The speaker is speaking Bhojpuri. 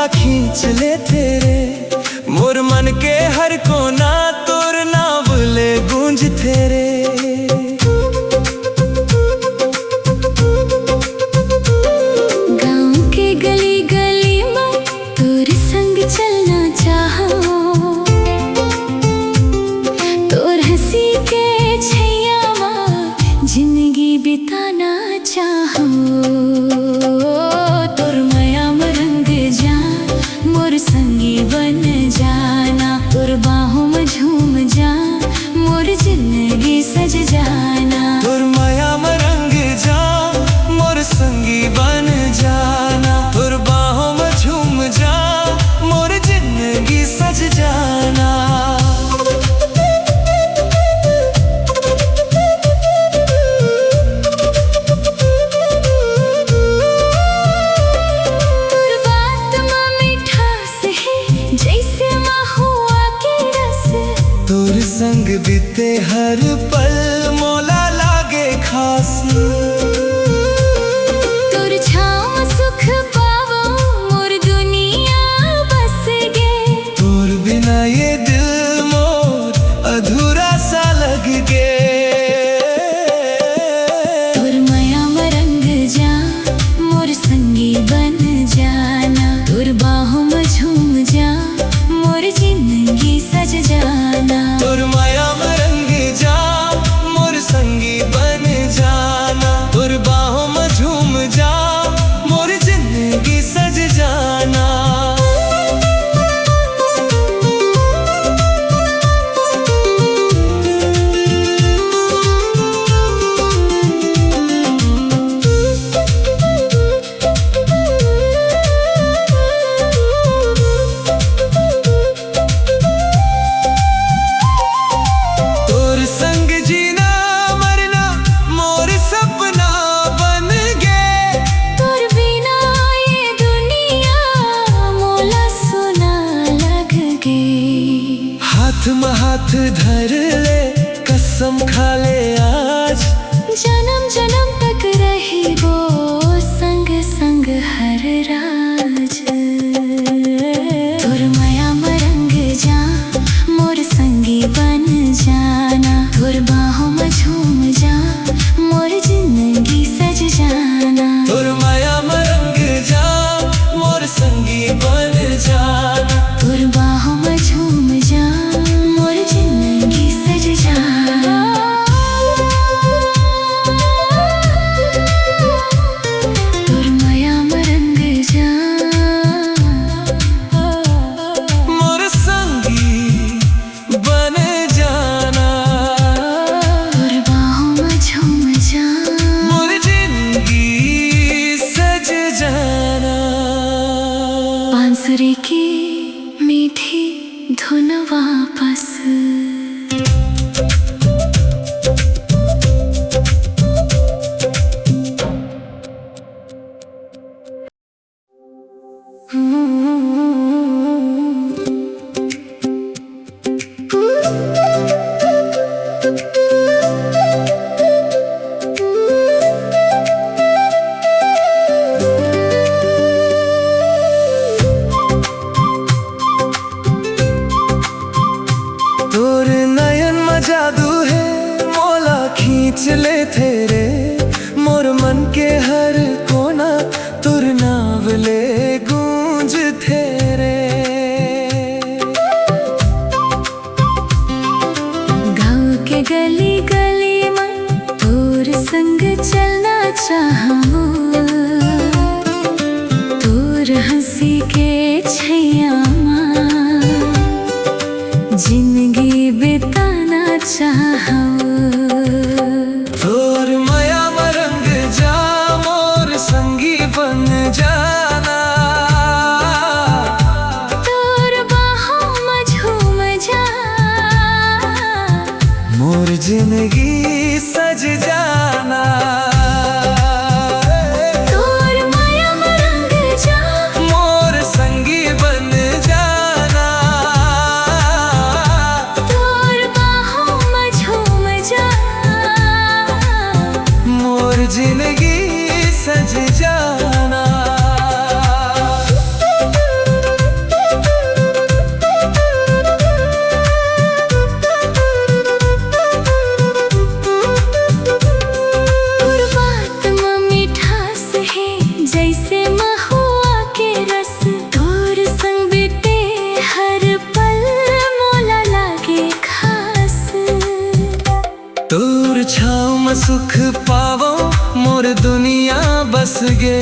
खींच ले तेरे मोर मन के हर कोना तोर नावले गूंज तेरे। गाँव के गली गली में तोर संग चलना चाहो, तोर हंसी के छैया में जिंदगी बिताना चाहो। संगी बन जाना तोर बाहों में झूम जा मोर जिंदगी सज जाना। तोर माया में रंग जा मोर संगी बन जाना तोर बाहों में झूम जा मोर जिंदगी सज जाना। तोर संग बीते हर पल मोला लागे खास, तोर छाँव सुख पावो मोर दुनिया बस गे। तोर बिना ये दिल मोर अधूरा सा लग गे। तोर माया में रंग जा मोर संगी बन जाना तोर बाहों में झूम जा मोर जिंदगी सज जाना। तोर माया में रंग जा मोर संगी बन जाना तोर बाहों में झूम जा मोर जिंदगी सज जाना। हाथ धर ले कसम खा ले आज जन्म जन्म तक रही वो संग संग हर राज। तोर माया में रंग जा मोर संगी बन जाना तोर बाहों में झूम जा मोर जिंदगी सज जाना। तोर माया में रंग जा मोर संगी बन जाना तोर बाहों में झूम जा बांसुरी की मीठी धुन वापस। जादू है मोला खींच ले तेरे मोर मन के हर कोना तुर नावले गूंज तेरे। गाँव के गली गली में तोर संग चलना चाहूँ, तोर हंसी के छैया में जिंदगी बिताना चाहूँ। तोर माया में जिंदगी सज जाना। जैसे महुआ के रस तोर संग बीते हर पल मोला लागे खास। तोर छाँव में सुख पावो मोर दुनिया बस गे।